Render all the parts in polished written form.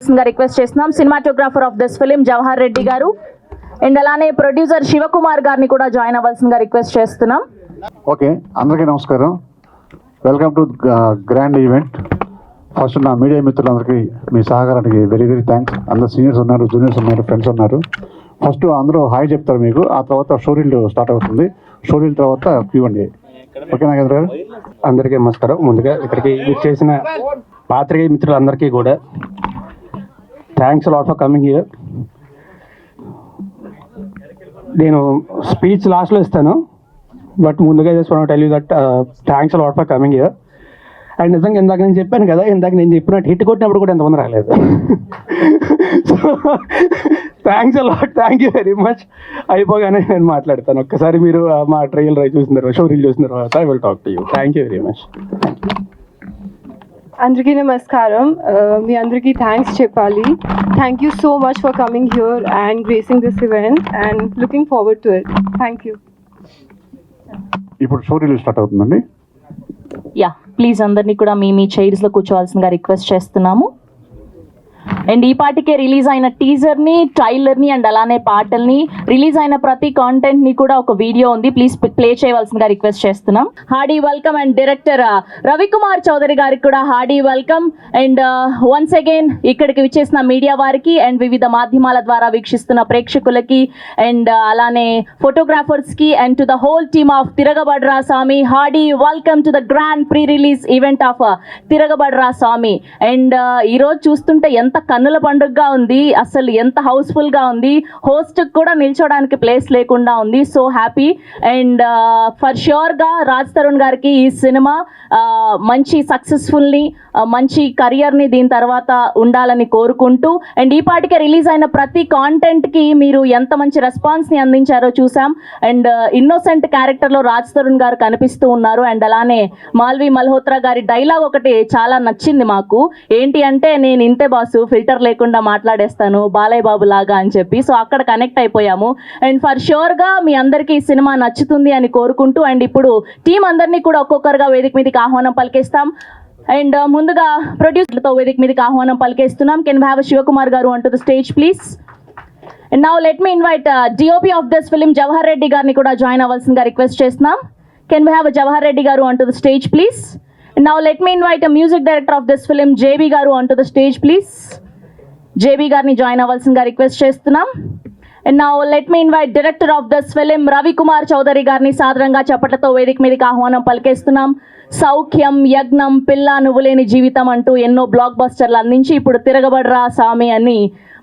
Request చేస్తున్నాం. Cinematographer of this film Jawahar Reddy గారు and అలానే ప్రొడ్యూసర్ శివకుమార్ గారిని కూడా జాయిన్ అవ్వాల్సిందిగా రిక్వెస్ట్ చేస్తున్నాం. ఓకే, అందరికీ నమస్కారం. Welcome to grand event. First నా మీడియా మిత్రులందరికీ మీ సహకారానికి వెరీ వెరీ థ్యాంక్స్. అందరు సీనియర్స్ ఉన్నారు, జూనియర్స్ ఉన్నారు, ఫ్రెండ్స్ ఉన్నారు. ఫస్ట్ అందరూ హాయ్ చెప్తారు మీకు, ఆ తర్వాత షోరీల్ స్టార్ట్ అవుతుంది. షోరీల్ తర్వాత Q&A. ఓకే నాగేంద్ర గారు? అందరికీ నమస్కారం. ముందుగా ఇక్కడికి విచ్చేసిన పాత్రికేయ మిత్రులందరికీ కూడా thanks lot for coming here. నేను స్పీచ్ లాస్ట్లో ఇస్తాను, బట్ ముందుగా just want to tell you that thanks lot for coming here. And నిజంగా ఇందాక నేను చెప్పాను కదా, ఇందాక నేను చెప్పినట్టు హిట్ కొట్టినప్పుడు కూడా ఎంతమంది రాలేదు. So thanks lot, thank you very much. అయిపోగానే నేను మాట్లాడతాను. ఒక్కసారి మీరు మా ట్రైల్ చూసిన తర్వాత, షో రీల్ చూసిన తర్వాత I will talk to you. Thank you very much. అందరికీ నమస్కారం. మీ అందరికీ థ్యాంక్స్ చెప్పాలి. Thank you so much for coming here and gracing this event and looking forward to it. Thank you. ఇప్పుడు showreel start అవుతుందండి. Yeah, please అందరినీ కూడా మీ చైర్స్లో కూర్చోవాల్సిందిగా request చేస్తున్నాము. And ఈ పాటికే రిలీజ్ అయిన టీజర్ని, ట్రైలర్ని అండ్ అలానే పాటల్ని, రిలీజ్ అయిన ప్రతి కాంటెంట్ని కూడా ఒక వీడియో ఉంది, ప్లీజ్ ప్లే చేయవలసిందిగా రిక్వెస్ట్ చేస్తున్నాం. Hearty welcome. And director Ravikumar Chowdary గారికి కూడా hearty welcome. And once again ఇక్కడికి విచ్చేసిన మీడియా వారికి అండ్ వివిధ మాధ్యమాల ద్వారా వీక్షిస్తున్న ప్రేక్షకులకి అండ్ అలానే ఫోటోగ్రాఫర్స్కి and to the whole team of Tiragabadara Swami, hearty welcome to the grand pre release event of Tiragabadara Swami. And ఈరోజు చూస్తుంటే ఎంత కన్నుల పండుగగా ఉంది, అసలు ఎంత హౌస్ఫుల్గా ఉంది. హోస్ట్ కూడా నిల్చోడానికి ప్లేస్ లేకుండా ఉంది. So happy. అండ్ ఫర్ ష్యూర్గా రాజ్ తరుణ్ గారికి ఈ సినిమా మంచి సక్సెస్ఫుల్ని, మంచి కెరియర్ని దీని తర్వాత ఉండాలని కోరుకుంటూ, అండ్ ఈ పాటికే రిలీజ్ అయిన ప్రతి కాంటెంట్కి మీరు ఎంత మంచి రెస్పాన్స్ని అందించారో చూసాం. అండ్ ఇన్నోసెంట్ క్యారెక్టర్లో రాజ్ తరుణ్ గారు కనిపిస్తూ ఉన్నారు. అండ్ అలానే మాల్వి మల్హోత్రా గారి డైలాగ్ ఒకటి చాలా నచ్చింది మాకు. ఏంటి అంటే, నేను ఇంతే బాసు, ఫిల్టర్ లేకుండా మాట్లాడేస్తాను బాలయ్య బాబు లాగా అని చెప్పి. సో అక్కడ కనెక్ట్ అయిపోయాము. అండ్ ఫర్ ష్యూర్గా మీ అందరికీ ఈ సినిమా నచ్చుతుంది అని కోరుకుంటూ, అండ్ ఇప్పుడు టీం అందరినీ కూడా ఒక్కొక్కరుగా వేదిక మీదకి ఆహ్వానం పలికేస్తాం. అండ్ ముందుగా ప్రొడ్యూసర్లతో వేదిక మీదకి ఆహ్వానం పలికేస్తున్నాం. Can we have Shivakumar garu on to the stage please. And now let me invite DOP of this film Jawahar Reddy గారిని కూడా జాయిన్ అవ్వాల్సిందిగా రిక్వెస్ట్ చేస్తున్నాం. Can we have Jawahar Reddy garu on to the stage please. And now let me invite a music director of this film, JB Garu, onto the stage, please. JB Garni join అవ్వాల్సిందిగా request చేస్తున్నాం. And now let me invite director of this film, Ravikumar Chaudhary గారిని సాదరంగా చప్పట్లతో వేదిక మీదకి ఆహ్వానం పలికేస్తున్నాం. సౌఖ్యం, యజ్ఞం, పిల్ల నువ్వులేని జీవితం అంటూ ఎన్నో బ్లాక్ బస్టర్లు అందించి ఇప్పుడు తిరగబడ్రా సామి అని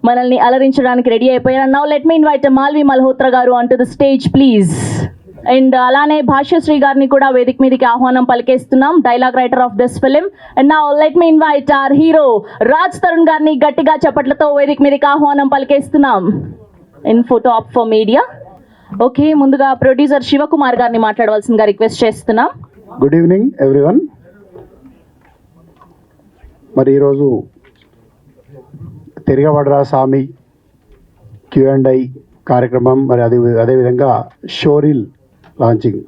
మనల్ని అలరించడానికి రెడీ అయిపోయారు. Now let me invite Malvi Malhotra garu onto the stage, please. And అలానే భాష్యశ్రీ గారిని కూడా వేదిక మీదకి ఆహ్వానం పలికేస్తున్నాం, dialogue writer of this film. And now let me invite our hero Raj Tarun గారిని గట్టిగా చప్పట్లతో వేదిక మీదకి ఆహ్వానం పలికేస్తున్నాం. In photo op for media. Okay, ముందుగా ప్రొడ్యూసర్ శివకుమార్ గారిని మాట్లాడవలసిందిగా రిక్వెస్ట్ చేస్తున్నాం. Good evening everyone. మరి ఈరోజు తిరగబడ్రా స్వామి Q&A కార్యక్రమం, మరి అదేవిధంగా షోరీల్ లాంచింగ్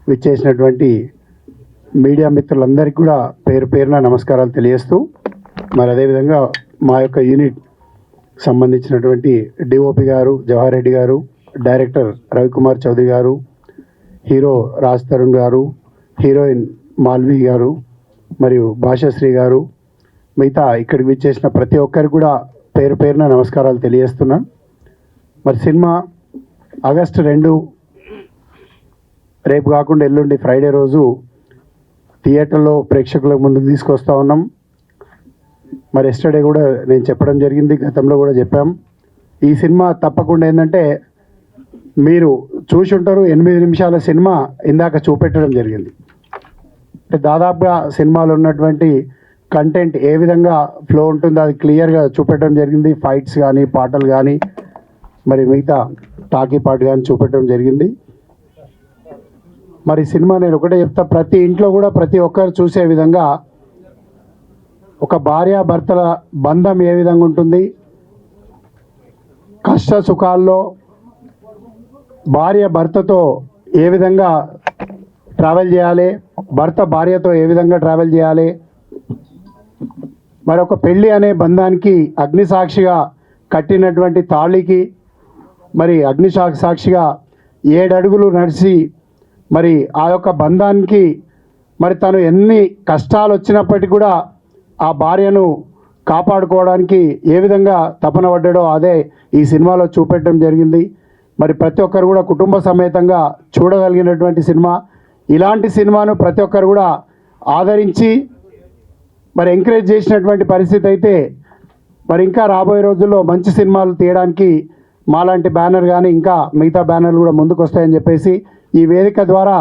విచ్చేసినటువంటి మీడియా మిత్రులందరికీ కూడా పేరు పేరున నమస్కారాలు తెలియజేస్తూ, మరి అదేవిధంగా మా యొక్క యూనిట్ సంబంధించినటువంటి డిఓపి గారు జవహర్ రెడ్డి గారు, డైరెక్టర్ రవికుమార్ చౌదరి గారు, హీరో రాజ్ తరుణ్ గారు, హీరోయిన్ మాల్వి గారు మరియు భాషశ్రీ గారు, మిగతా ఇక్కడికి విచ్చేసిన ప్రతి ఒక్కరికి కూడా పేరు పేరున నమస్కారాలు తెలియజేస్తున్నాను. మరి సినిమా ఆగస్టు 2 రేపు కాకుండా ఎల్లుండి ఫ్రైడే రోజు థియేటర్లో ప్రేక్షకుల ముందుకు తీసుకొస్తా ఉన్నాం. మరి ఎస్టర్డే కూడా నేను చెప్పడం జరిగింది, గతంలో కూడా చెప్పాం. ఈ సినిమా తప్పకుండా ఏంటంటే, మీరు చూసి ఉంటారు, 8 నిమిషాల సినిమా ఇందాక చూపెట్టడం జరిగింది. అంటే దాదాపుగా సినిమాలో ఉన్నటువంటి కంటెంట్ ఏ విధంగా ఫ్లో ఉంటుందో అది క్లియర్గా చూపెట్టడం జరిగింది. ఫైట్స్ కానీ, పాటలు కానీ, మరి మిగతా టాకీ పాట కానీ చూపెట్టడం జరిగింది. మరి సినిమా నేను ఒకటే చెప్తా, ప్రతి ఇంట్లో కూడా ప్రతి ఒక్కరు చూసే విధంగా ఒక భార్యాభర్తల బంధం ఏ విధంగా ఉంటుంది, కష్ట సుఖాల్లో భార్య భర్తతో ఏ విధంగా ట్రావెల్ చేయాలి, భర్త భార్యతో ఏ విధంగా ట్రావెల్ చేయాలి, మరొక పెళ్ళి అనే బంధానికి అగ్నిసాక్షిగా కట్టినటువంటి తాళికి మరి సాక్షిగా 7 అడుగులు నడిచి మరి ఆ యొక్క బంధానికి మరి తను ఎన్ని కష్టాలు వచ్చినప్పటికీ కూడా ఆ భార్యను కాపాడుకోవడానికి ఏ విధంగా తపన పడ్డాడో అదే ఈ సినిమాలో చూపెట్టడం జరిగింది. మరి ప్రతి ఒక్కరు కూడా కుటుంబ సమేతంగా చూడగలిగినటువంటి సినిమా. ఇలాంటి సినిమాను ప్రతి ఒక్కరు కూడా ఆదరించి మరి ఎంకరేజ్ చేసినటువంటి పరిస్థితి అయితే మరి ఇంకా రాబోయే రోజుల్లో మంచి సినిమాలు తీయడానికి మాలాంటి బ్యానర్ కానీ ఇంకా మిగతా బ్యానర్లు కూడా ముందుకు వస్తాయని చెప్పేసి ఈ వేదిక ద్వారా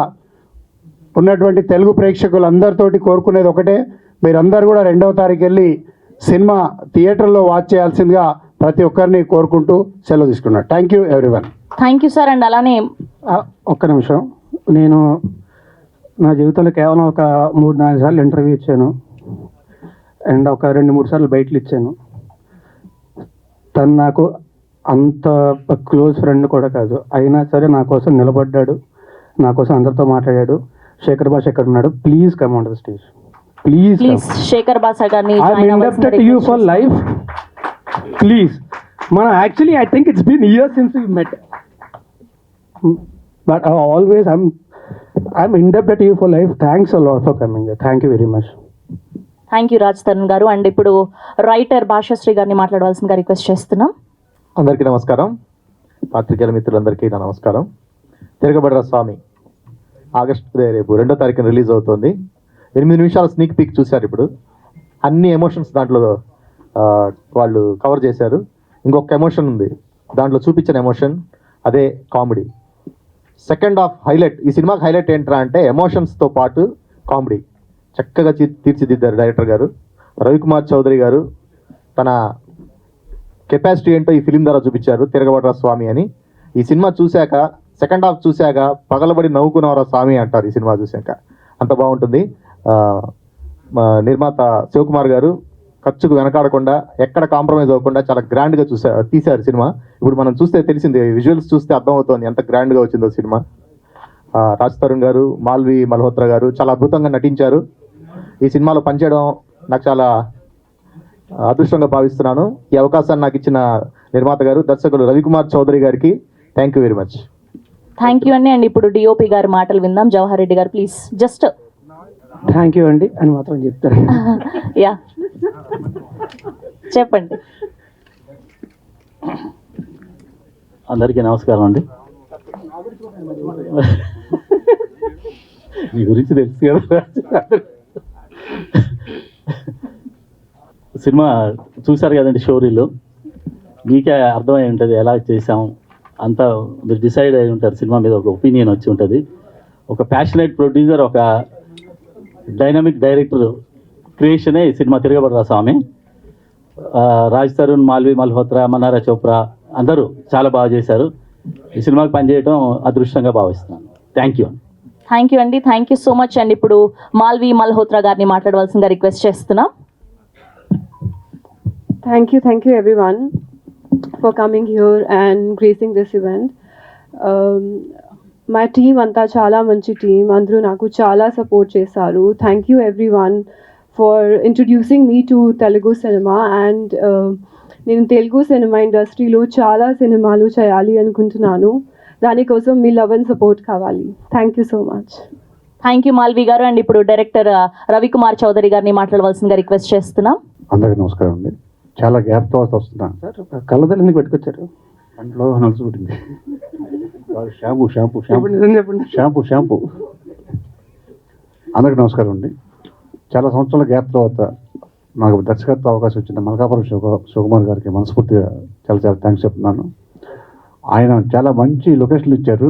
ఉన్నటువంటి తెలుగు ప్రేక్షకులందరితోటి కోరుకునేది ఒకటే, మీరందరూ కూడా 2వ తారీఖు వెళ్ళి సినిమా థియేటర్లో వాచ్ చేయాల్సిందిగా ప్రతి ఒక్కరిని కోరుకుంటూ సెలవు తీసుకున్నాను. Thank you everyone. Thank you sir. And అలానే ఒక్క నిమిషం, నేను నా జీవితంలో కేవలం ఒక 3-4 సార్లు ఇంటర్వ్యూ ఇచ్చాను అండ్ ఒక 2-3 సార్లు బయటలు ఇచ్చాను. తను నాకు అంత క్లోజ్ ఫ్రెండ్ కూడా కాదు, అయినా సరే నా కోసం నిలబడ్డాడు, నా కోసం అందరితో మాట్లాడాడు. శేఖర్ భాష ఎక్కడ ఉన్నాడు? Please come on the stage, please. Shekar Basha గారిని I'm indebted to you for life, please. మనం actually I think it's been years since we met, but always I'm indebted to you for life. Thanks a lot for coming here. Thank you very much. Thank you Raj Tarun garu. And ఇప్పుడు writer Bhashasree గారిని మాట్లాడవలసిందిగా request చేస్తున్నాం. అందరికీ నమస్కారం, పాత్రికేయుల మిత్రులందరికీ నా నమస్కారం. తిరగబడ్ర స్వామి రేపు 2వ తారీఖున రిలీజ్ అవుతుంది. 8 నిమిషాల స్నీక్ పీక్ చూశారు. ఇప్పుడు అన్ని ఎమోషన్స్ దాంట్లో వాళ్ళు కవర్ చేశారు. ఇంకొక ఎమోషన్ ఉంది దాంట్లో చూపించిన ఎమోషన్, అదే కామెడీ. Second half highlight. ఈ సినిమాకి హైలైట్ ఏంట్రా అంటే ఎమోషన్స్తో పాటు కామెడీ చక్కగా తీర్చిదిద్దారు డైరెక్టర్ గారు. రవికుమార్ చౌదరి గారు తన కెపాసిటీ ఏంటో ఈ ఫిలిం ద్వారా చూపించారు, తిరగబడ్ర స్వామి అని. ఈ సినిమా చూశాక సెకండ్ హాఫ్ చూశాక పగలబడి నవ్వుకున్నవరా స్వామి అంటారు ఈ సినిమా చూశాక. అంత బాగుంటుంది. నిర్మాత శివకుమార్ గారు ఖర్చుకు వెనకాడకుండా ఎక్కడ కాంప్రమైజ్ అవ్వకుండా చాలా గ్రాండ్గా తీశారు సినిమా. ఇప్పుడు మనం చూస్తే తెలిసింది, విజువల్స్ చూస్తే అర్థమవుతుంది ఎంత గ్రాండ్గా వచ్చిందో సినిమా. రాజ్ తరుణ్ గారు, మాల్వి మల్హోత్రా గారు చాలా అద్భుతంగా నటించారు. ఈ సినిమాలో పనిచేయడం నాకు చాలా అదృష్టంగా భావిస్తున్నాను. ఈ అవకాశాన్ని నాకు ఇచ్చిన నిర్మాత గారు, దర్శకులు రవికుమార్ చౌదరి గారికి thank you very much. Thank you అండి. అండ్ ఇప్పుడు డిఓపి గారి మాటలు విందాం. జవహర్ రెడ్డి గారు ప్లీజ్ జస్ట్ థ్యాంక్ యూ అండి అని మాత్రం చెప్తారు. యా చెప్పండి. అందరికీ నమస్కారం అండి. మీ గురించి తెలుసు కదా. సినిమా చూశారు కదండి, షోరీలో మీకే అర్థమై ఉంటుంది ఎలా చేసాం అంతా. మీరు డిసైడ్ అయి ఉంటారు, సినిమా మీద ఒక ఒపీనియన్ వచ్చి ఉంటుంది. ఒక ప్యాషనేట్ ప్రొడ్యూసర్, ఒక డైనమిక్ డైరెక్టర్ క్రియేషనే ఈ సినిమా తిరగబడ్ర స్వామి. రాజ్ తరుణ్, మాల్వి మల్హోత్రా, మన్నారా చోప్రా అందరూ చాలా బాగా చేశారు. ఈ సినిమాకి పనిచేయడం అదృష్టంగా భావిస్తున్నాను. Thank you. థ్యాంక్ యూ అండి. Thank you so much. And ఇప్పుడు మాల్వి మల్హోత్రా గారిని మాట్లాడవలసిందిగా రిక్వెస్ట్ చేస్తున్నాం. Thank you everyone for coming here and gracing this event. My team anta chala manchi team, andru naku chala support chesaru. Thank you everyone for introducing me to Telugu cinema, and నేను Telugu cinema ఇండస్ట్రీలో చాలా సినిమాలు చేయాలి అనుకుంటున్నాను. దానికోసం మీ love and support కావాలి. Thank you so much. Thank you Malvi గారు. And ఇప్పుడు డైరెక్టర్ రవికుమార్ చౌదరి గారిని మాట్లాడవలసిందిగా రిక్వెస్ట్ చేస్తున్నాం. అందరికీ నమస్కారం అండి. చాలా గ్యాప్ తర్వాత వస్తున్నాను సార్, కళ్ళదలు ఎందుకు పెట్టుకొచ్చారు? అంట్లో నలుసు పుట్టింది. షాంపూ షాంపూ నిజం చెప్పండి. Shampoo shampoo. అందరికీ నమస్కారం అండి. చాలా సంవత్సరాల గ్యాప్ తర్వాత నాకు దర్శకత్వ అవకాశం వచ్చింది మల్కాపురం శివకుమార్ గారికి మనస్ఫూర్తిగా చాలా చాలా థ్యాంక్స్ చెప్తున్నాను. ఆయన చాలా మంచి లొకేషన్లు ఇచ్చారు.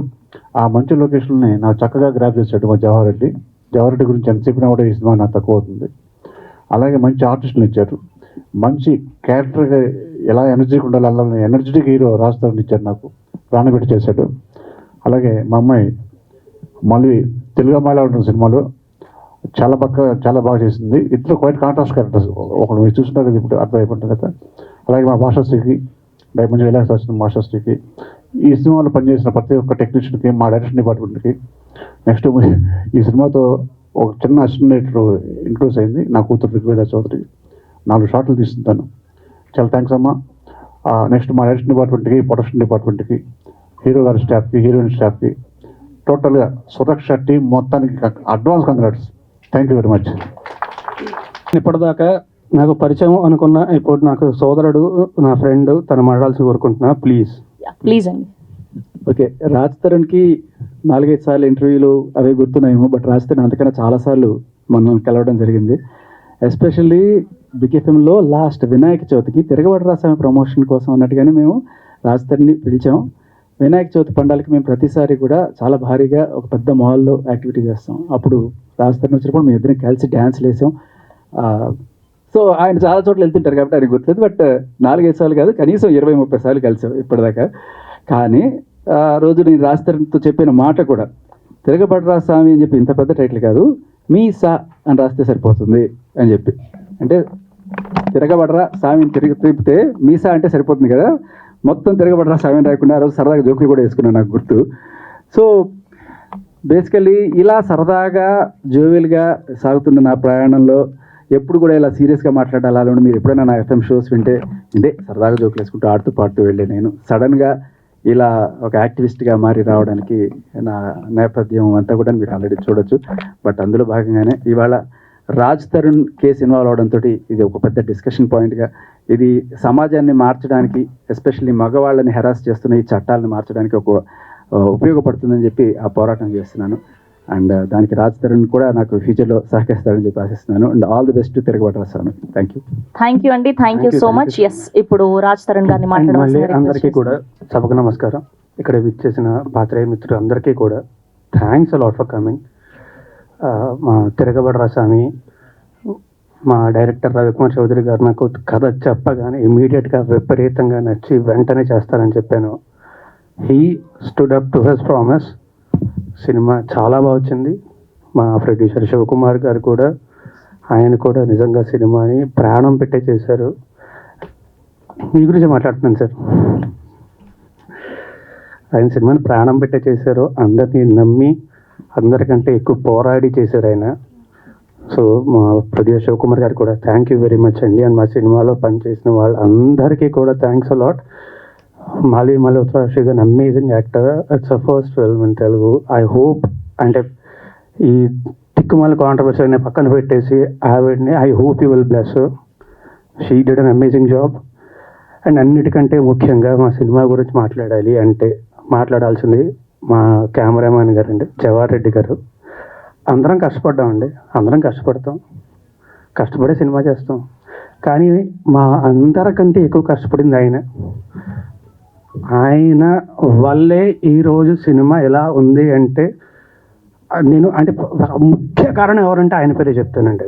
ఆ మంచి లొకేషన్ని నాకు చక్కగా గ్రాప్ చేశాడు మా జవహర్ రెడ్డి. జవహర్ రెడ్డి గురించి ఎంత చెప్పినా కూడా ఈ సినిమా నాకు తక్కువ అవుతుంది. అలాగే మంచి ఆర్టిస్టులు ఇచ్చారు. మంచి క్యారెక్టర్గా ఎలా ఎనర్జీకి ఉండాలి అలా ఎనర్జెటిక్ హీరో రాజ్ తరుణ్ ఇచ్చారు, నాకు ప్రాణపెట్టి చేశాడు. అలాగే మా అమ్మాయి మళ్ళీ తెలుగు అమ్మాయిలా ఉంటుంది సినిమాలో, చాలా బాగా చేసింది. ఇద్దరు క్వైట్ కాంట్రాస్ట్ క్యారెక్టర్స్. ఒకడు మీరు చూసినా కదా, ఇప్పుడు అర్థమైపోతుంది కదా. అలాగే మా భాషాశ్రీకి, మంచి విలాస్ వచ్చిన భాషాశ్రీకి, ఈ సినిమాలో పనిచేసిన ప్రతి ఒక్క టెక్నీషియన్కి, మా డైరెక్షన్ డిపార్ట్మెంట్కి. నెక్స్ట్ ఈ సినిమాతో ఒక చిన్న అసిస్టెంట్ డైరెక్టర్ ఇంట్రూస్ అయింది, నా కూతురు ఋగ్వేద చౌదరి. 4 షాట్లు తీస్తుంటాను. చాలా థ్యాంక్స్ అమ్మా. నెక్స్ట్ మా డైరెక్షన్ డిపార్ట్మెంట్కి, ప్రొడక్షన్ డిపార్ట్మెంట్కి, హీరో గారి స్టాఫ్కి, హీరోయిన్ స్టాఫ్కి, టోటల్గా సురక్ష టీం మొత్తానికి advance congrats. Thank you very much. ఇప్పటిదాకా నాకు పరిచయం అనుకున్న ఇప్పుడు నాకు సోదరుడు, నా ఫ్రెండ్, తను మాట్లాడాల్సి కోరుకుంటున్నా. ప్లీజ్ ప్లీజ్ అండి. ఓకే, రాజ్ తరుణ్కి 4-5 సార్లు ఇంటర్వ్యూలు అవి గుర్తున్నాయేమో, బట్ రాజ్ తరుణ్ అంతకన్నా చాలాసార్లు మనల్ని కలవడం జరిగింది. ఎస్పెషల్లీ బిగ్ ఎఫ్ఎంలో లాస్ట్ వినాయక చవితికి తిరగబడి రాసాము ప్రమోషన్ కోసం అన్నట్టుగానే మేము రాజ్ తరుణ్ని పిలిచాం. వినాయక చవితి పండాలకి మేము ప్రతిసారి కూడా చాలా భారీగా ఒక పెద్ద మాల్లో యాక్టివిటీ చేస్తాం. అప్పుడు రాజ్ తరుణ్ వచ్చినప్పుడు మేము ఇద్దరం కలిసి డ్యాన్స్లు వేసాం. సో ఆయన చాలా చోట్ల వెళ్తుంటారు కాబట్టి ఆయన గుర్తుంది. బట్ 4-5 సార్లు కాదు, కనీసం 20-30 సార్లు కలిసాం ఇప్పటిదాకా. కానీ ఆ రోజు నేను రాజ్ తరుణ్తో చెప్పిన మాట కూడా, తిరగబడరా స్వామి అని చెప్పి ఇంత పెద్ద టైటిల్ కాదు, మీ సా అని రాస్తే సరిపోతుంది అని చెప్పి. అంటే తిరగబడరా స్వామిని తిప్పితే మీసా అంటే సరిపోతుంది కదా, మొత్తం తిరగబడరా స్వామిని రాయకుండా ఆ రోజు సరదాగా జోకులు కూడా వేసుకున్నాను, నాకు గుర్తు. సో బేసికల్లీ ఇలా సరదాగా జోవియల్గా సాగుతున్న నా ప్రయాణంలో ఎప్పుడు కూడా ఇలా సీరియస్గా మాట్లాడాలి అలా మీరు ఎప్పుడైనా నా ఎఫ్ఎం షోస్ వింటే ఇదే సరదాగా జోకులు వేసుకుంటూ ఆడుతూ పాడుతూ వెళ్ళే నేను సడన్గా ఇలా ఒక యాక్టివిస్ట్గా మారి రావడానికి నా నేపథ్యం అంతా కూడా మీరు ఆల్రెడీ చూడొచ్చు. బట్ అందులో భాగంగానే ఇవాళ రాజ్ తరుణ్ కేసు ఇన్వాల్వ్ అవడంతో ఇది ఒక పెద్ద డిస్కషన్ పాయింట్గా, ఇది సమాజాన్ని మార్చడానికి, ఎస్పెషల్లీ మగవాళ్ళని హెరాస్ చేస్తున్న ఈ చట్టాలను మార్చడానికి ఒక ఉపయోగపడుతుందని చెప్పి ఆ పోరాటం చేస్తున్నాను. అండ్ దానికి రాజ్ తరుణ్ కూడా నాకు ఫ్యూచర్లో సహకరిస్తాడని చెప్పి ఆశిస్తున్నాను. And all the best Tiragabadara Swami. Thank you. Thank you అండి. Thank you so much. Yes, ఇప్పుడు రాజ్ తరుణ్ గారిని మళ్ళీ అందరికీ మాట్లాడాలి. కూడా సభకు నమస్కారం. ఇక్కడ విచ్చేసిన పాత్రేయ మిత్రులు అందరికీ కూడా థ్యాంక్స్ అలాట్ ఫర్ కమింగ్. మా తిరగబడ్డ స్వామి, మా డైరెక్టర్ రవికుమార్ చౌదరి గారు నాకు కథ చెప్పగానే ఇమీడియట్గా విపరీతంగా నచ్చి వెంటనే చేస్తానని చెప్పాను. He stood up to his promise. Cinema చాలా బాగా వచ్చింది. మా ప్రొడ్యూసర్ శివకుమార్ గారు కూడా, ఆయన కూడా నిజంగా సినిమాని ప్రాణం పెట్టే చేశారు. మీ గురించి మాట్లాడుతున్నాను సార్. ఆయన సినిమాని ప్రాణం పెట్టే చేశారు, అందరినీ నమ్మి అందరికంటే ఎక్కువ పోరాడి చేశారు ఆయన. సో మా ప్రొడ్యూసర్ శివకుమార్ గారు కూడా థ్యాంక్ యూ వెరీ మచ్ అండి. అండ్ మా సినిమాలో పనిచేసిన వాళ్ళందరికీ కూడా thanks a lot. Mali Malhotra she's an amazing actor. It's a first film in Telugu. I hope, అంటే ఈ తిక్కుమాల కాంట్రవర్సీ అనే పక్కన పెట్టేసి ఆవిడ్ని I hope you will bless. She did an amazing job. And అన్నిటికంటే ముఖ్యంగా మా సినిమా గురించి మాట్లాడాలి అంటే మాట్లాడాల్సింది మా కెమెరామ్యాన్ గారు అండి, జవహర్ రెడ్డి గారు. అందరం కష్టపడ్డామండి, అందరం కష్టపడతాం, కష్టపడే సినిమా చేస్తాం. కానీ మా అందరికంటే ఎక్కువ కష్టపడింది ఆయన. ఆయన వల్లే ఈరోజు సినిమా ఎలా ఉంది అంటే నేను అంటే ముఖ్య కారణం ఎవరంటే ఆయన పేరే చెప్తానండి.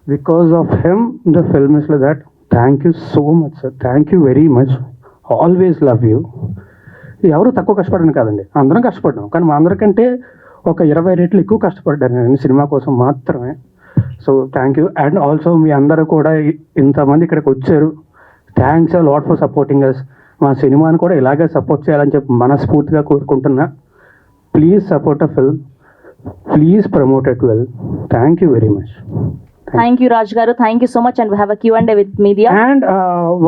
Because of him the film is like that. Thank you so much sir. Thank you very much. Always love you. ఎవరు తక్కువ కష్టపడను కాదండి, అందరం కష్టపడ్డాం. కానీ మా అందరికంటే ఒక 20 రెట్లు ఎక్కువ కష్టపడ్డాను నేను సినిమా కోసం మాత్రమే. So thank you. And also మీ అందరూ కూడా ఇంతమంది ఇక్కడికి వచ్చారు. Thanks lot for supporting us. మా సినిమాని కూడా ఇలాగే సపోర్ట్ చేయాలని చెప్పి మనస్ఫూర్తిగా కోరుకుంటున్నా. Please support a film, please promote it well. Thank you very much. Thank you Raj garu. Thank you so much. And we have a Q&A with media. And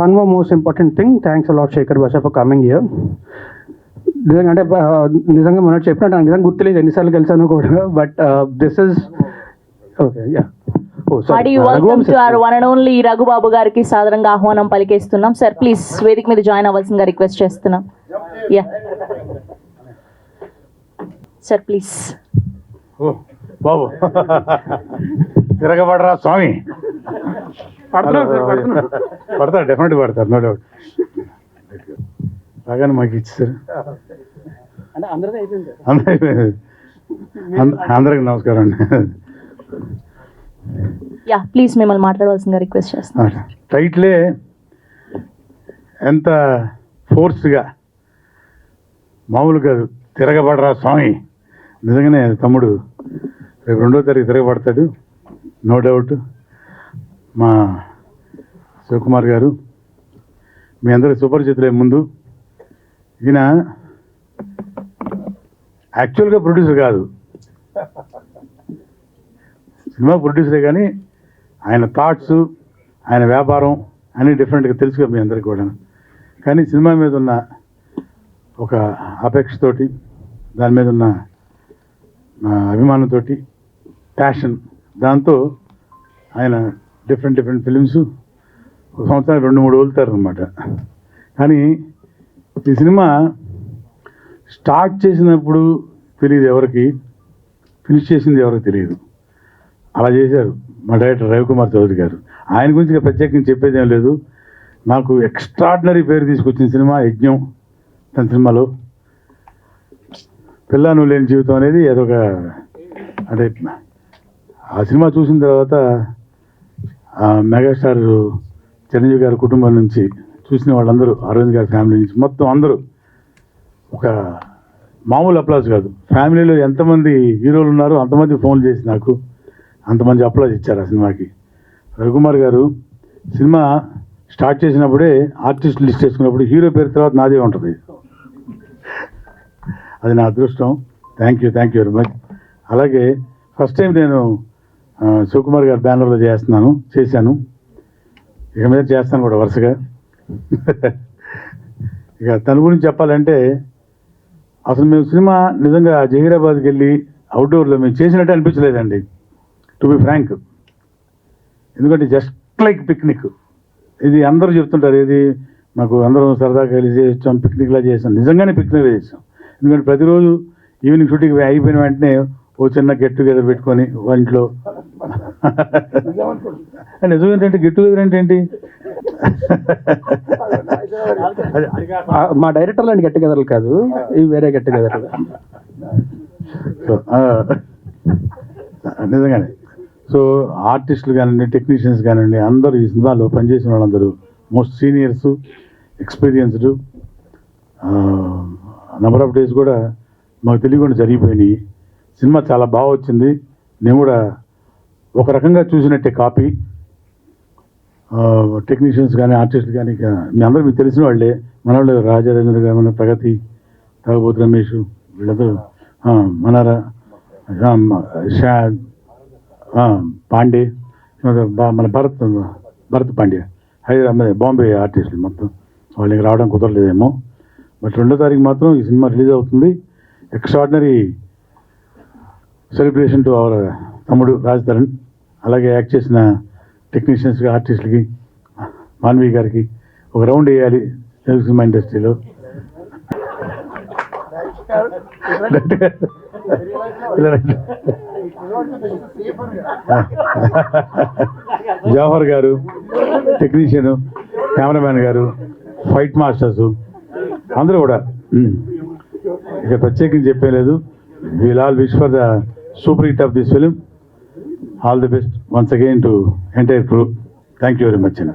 one more most important thing, thanks a lot Shekar Basha for coming here. నిజంగా అంటే నిజంగా మనం చెప్పినట్టు నాకు నిజంగా గుర్తులేదు ఎన్నిసార్లు కలిసాను కూడా. But this is okay. Yeah, welcome to our one and only Raghubabu గారికి సాదరంగా ఆహ్వానం పలికేస్తున్నాం. సార్ ప్లీజ్ వేదిక మీద జాయిన్ అవ్వాల్సిందిగా రిక్వెస్ట్ చేస్తున్నాం. Yeah sir please. ఓ బాబు, తిరగబడరా స్వామి. పడతారు, డెఫినెట్గా పడతారు, నో డౌట్. రాగానే మాకు ఇచ్చారు. అందరికి నమస్కారం అండి. యా ప్లీజ్ మిమ్మల్ని మాట్లాడవలసిందిగా రిక్వెస్ట్ చేస్తున్నాం. టైటిలే ఎంత ఫోర్స్గా, మామూలు కాదు. తిరగబడరా స్వామి. నిజంగానే తమ్ముడు రేపు 2వ తారీఖు తిరగబడతాడు, నో డౌట్. మా శివకుమార్ గారు మీ అందరికి సుపరిచితులే. ముందు ఈయన యాక్చువల్గా ప్రొడ్యూసర్ కాదు, సినిమా ప్రొడ్యూసరే. కానీ ఆయన థాట్స్, ఆయన వ్యాపారం అన్నీ డిఫరెంట్గా తెలుసుగా మీ అందరికీ కూడా. కానీ సినిమా మీద ఉన్న ఒక అపేక్షతోటి, దాని మీద ఉన్న అభిమానంతో, ప్యాషన్, దాంతో ఆయన డిఫరెంట్ ఫిలిమ్స్ ఒక సంవత్సరానికి 2-3 వదులుతారు అనమాట. కానీ ఈ సినిమా స్టార్ట్ చేసినప్పుడు తెలియదు ఎవరికి, ఫినిష్ చేసింది ఎవరికి తెలియదు. అలా చేశారు మా డైరెక్టర్ రవికుమార్ చౌదరి గారు. ఆయన గురించి ఇక ప్రత్యేకించి చెప్పేది ఏం లేదు. నాకు ఎక్స్ట్రాడినరీ పేరు తీసుకొచ్చిన సినిమా యజ్ఞం. తన సినిమాలో పిల్ల నువ్వు లేని జీవితం అనేది అదొక, అంటే ఆ సినిమా చూసిన తర్వాత మెగాస్టార్ చిరంజీవి గారి కుటుంబం నుంచి చూసిన వాళ్ళందరూ, అరవింద్ గారి ఫ్యామిలీ నుంచి మొత్తం అందరూ, ఒక మామూలు అప్లాజ్ కాదు, ఫ్యామిలీలో ఎంతమంది హీరోలు ఉన్నారో అంతమంది ఫోన్ చేసి నాకు అంతమంది అప్లాజ్ ఇచ్చారు ఆ సినిమాకి. రవికుమార్ గారు సినిమా స్టార్ట్ చేసినప్పుడే ఆర్టిస్ట్ లిస్ట్ చేసుకున్నప్పుడు హీరో పేరు తర్వాత నాదే ఉంటుంది. అది నా అదృష్టం. Thank you very much. అలాగే ఫస్ట్ టైం నేను శివకుమార్ గారి బ్యానర్లో చేశాను. ఇక మీద చేస్తాను కూడా వరుసగా. ఇక తన గురించి చెప్పాలంటే అసలు మేము సినిమా నిజంగా జహీరాబాద్కి వెళ్ళి అవుట్డోర్లో మేము చేసినట్టు అనిపించలేదండి, టు బి ఫ్రాంక్. ఎందుకంటే జస్ట్ లైక్ పిక్నిక్. ఇది అందరూ చెప్తుంటారు, ఇది మాకు అందరం సరదాగా వెళ్ళి చేసాం, పిక్నిక్లా చేసాం. నిజంగానే పిక్నిక్లా చేసాం. ఎందుకంటే ప్రతిరోజు ఈవినింగ్ షూటింగ్ అయిపోయిన వెంటనే ఓ చిన్న గెట్ టుగెదర్ పెట్టుకొని ఇంట్లో. నిజం ఏంటంటే గెట్ టుగెదర్ ఏంటి, మా డైరెక్టర్ లాంటి గెట్ టుగెదర్లు కాదు, ఇవి వేరే గెట్ టుగెదర్లు. నిజంగానే. సో ఆర్టిస్టులు కానివ్వండి, టెక్నీషియన్స్ కానివ్వండి, అందరూ ఈ సినిమాలో పనిచేసిన వాళ్ళందరూ most seniors, experienced. Number of days కూడా మాకు తెలియకుండా జరిగిపోయినాయి. సినిమా చాలా బాగా వచ్చింది. నేను కూడా ఒక రకంగా చూసినట్టే కాపీ. టెక్నీషియన్స్ కానీ, ఆర్టిస్టులు కానీ, మీ అందరూ మీకు తెలిసిన వాళ్ళే. మన వాళ్ళు రాజారేంద్ర గారు, మన ప్రగతి, తాగుబోతు రమేష్, వీళ్ళందరూ, మనారా, పాండే, మన భరత్ పాండే, హైదరాబాద్, బాంబే ఆర్టిస్టులు మొత్తం. వాళ్ళకి రావడం కుదరలేదేమో. బట్ 2వ తారీఖు మాత్రం ఈ సినిమా రిలీజ్ అవుతుంది. ఎక్స్ట్రాడినరీ సెలబ్రేషన్ టు అవర్ తమ్ముడు రాజ్ తరుణ్. అలాగే యాక్ట్ చేసిన టెక్నీషియన్స్కి, ఆర్టిస్టులకి, మాన్వి గారికి ఒక రౌండ్ వేయాలి తెలుగు సినిమా ఇండస్ట్రీలో. జవహర్ గారు టెక్నీషియను, కెమెరామ్యాన్ గారు, ఫైట్ మాస్టర్సు అందరూ కూడా. ఇక ప్రత్యేకించి చెప్పలేదు. We'll all wish for the super hit of this film. All the best once again to entire crew. Thank you very much అండి.